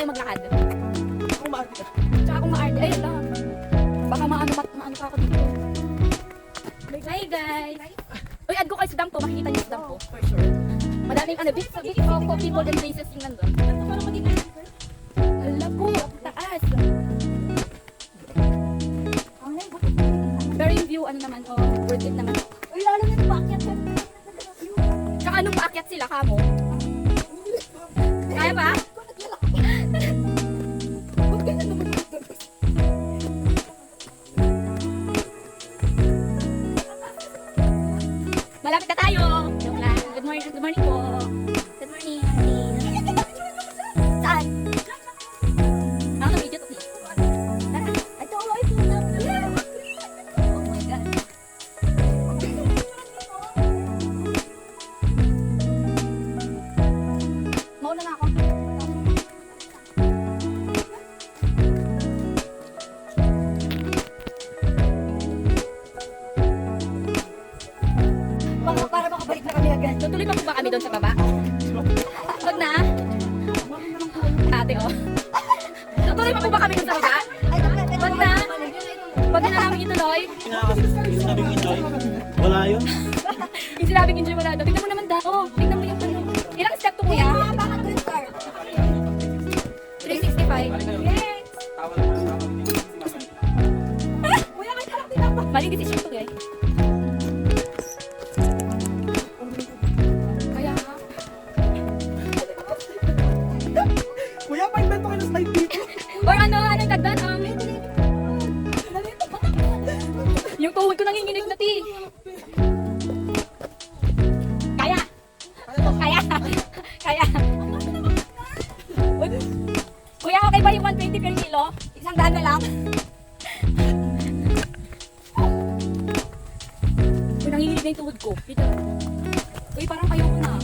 tayo maglakad. Kung maarte ka. Tsaka kung maarte, ayun lang. Baka maano ka ako dito. Hi guys! Uy, add ko kayo sa Dampo. Makikita niyo sa Dampo, for sure. Madaming big of people and places yung nandun. Ala po, taas. Pero yung view, ano naman, worth it naman. Uy, lalo na ito paakyat. Tsaka nung paakyat sila, kamo. Kaya ba? Malapit na tayo. Joke lang. Good morning po. Good morning. Saan? Ako video to. Tara. Ito, ito na. Oh my God. Mauna na ako. Para makabalik na kami agad. Tutuloy pa po ba kami doon sa baba? Wag na. Ate, oh. Tutuloy pa po ba kami doon sa baba? Wag na. Wag na namin ituloy. Sinabing enjoy. Wala yun. Yung sinabing enjoy wala daw. Tignan mo naman daw. Oh, tignan mo yung ano. Ilang step to kuya? Bakit rin car? 365. Yes! Kuya, kayo lang tinapa. Maling decision to eh. Kaya nga. Kuya, pa-invento kayo ng slide dito. Or anong tagdan? Yung tuhod ko nanginginig na ti. Kaya. Kaya. Kaya. Uy. Kuya, okay ba yung 120 per kilo? 100 na lang. Uy, nanginginig na yung tuhod ko. Dito. Uy, parang kayo ko na.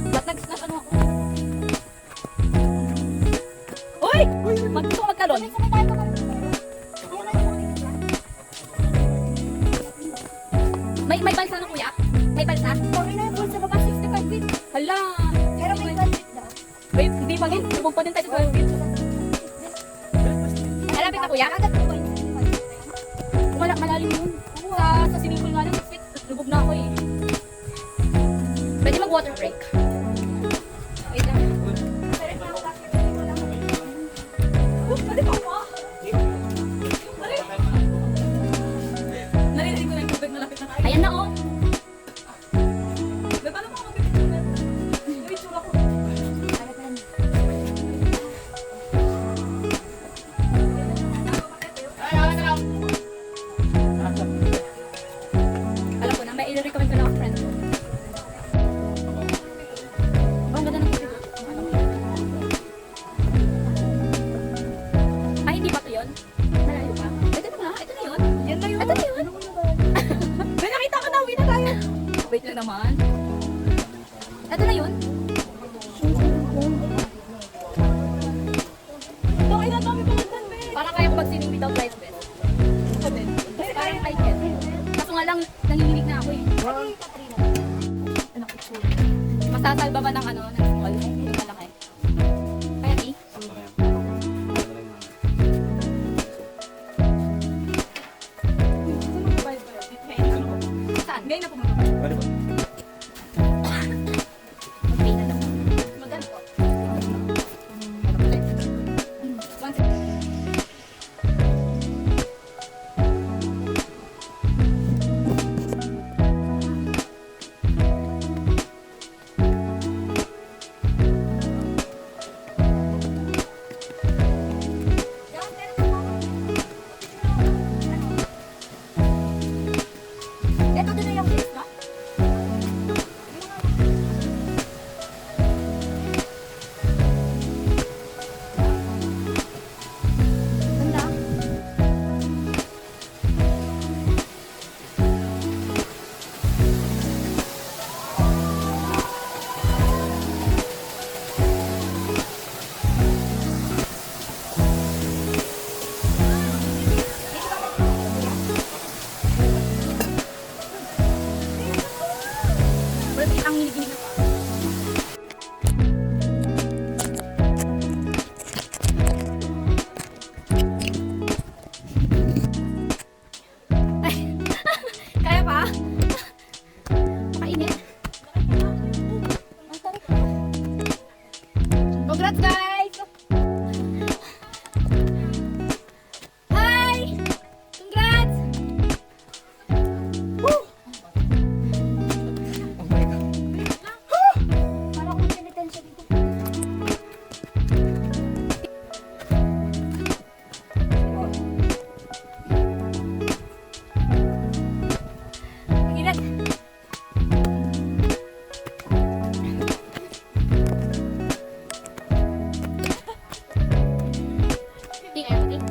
Ba't ano ako? Uy! Gusto ko magkalon. May balsa na kuya? May balsa? Okay na yung sa baba, 65 feet. Hala! Pero may 12 feet daw. Wait, hindi pa rin. Subog pa din tayo sa 12 feet. Malapit na kuya? Agad 2.65. Malalim yun. Sa swimming pool nga lang, 6 feet. Lubog na ako eh. Pwede mag-water break. Wait lang. Pwede pa ako? Narinig ko na yung tubig, malapit na tayo. Ayan na oh. Paano mo ako mag-tubig? Yung itsura ko. Alam ko na, may i-recommend ko na ako friend ko. Oh, ang ganda ng tubig. Ay, hindi ba ito yun? Malayo pa? Ito na nga, ito na yun. Yan na yun. Ito na yun. May nakita ko na, uwi na tayo. Wait lang naman. Ito na yun. Okay na kami pumuntan, be. Parang kaya ko mag-swimming without life vest. Kasi parang I can. Kaso nga lang, nanginginig na ako eh. Ay, Katrina. Anak ko. Masasalba ba ng ano, ng small? Yung malaki. Kaya di? Saan? Ngayon na pumunta. Pwede ba? Okay na lang. Maganda po. One second. Ito din na yung place, no? Init. Ang tarik. Congrats guys! Hi! Congrats! Oh my God. Parang kung tinitensya dito. Init. Ting, ayaw ting.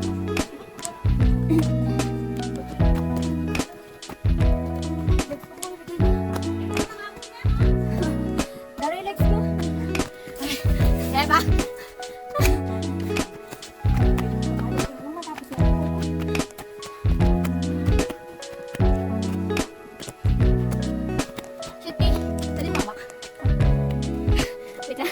Dari legs ko. Kaya ba? Matapos na. Shit, Ting. Dali mama. Wait lang.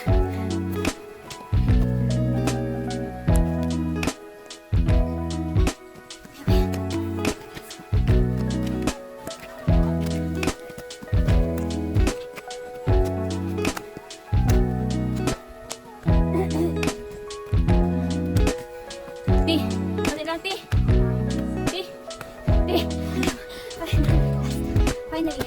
Ti, dali lang, Ti. Ti. Ti. Finally.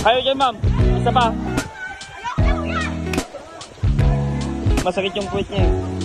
Kayo dyan, ma'am. Isa pa. Masakit yung puwit niya eh.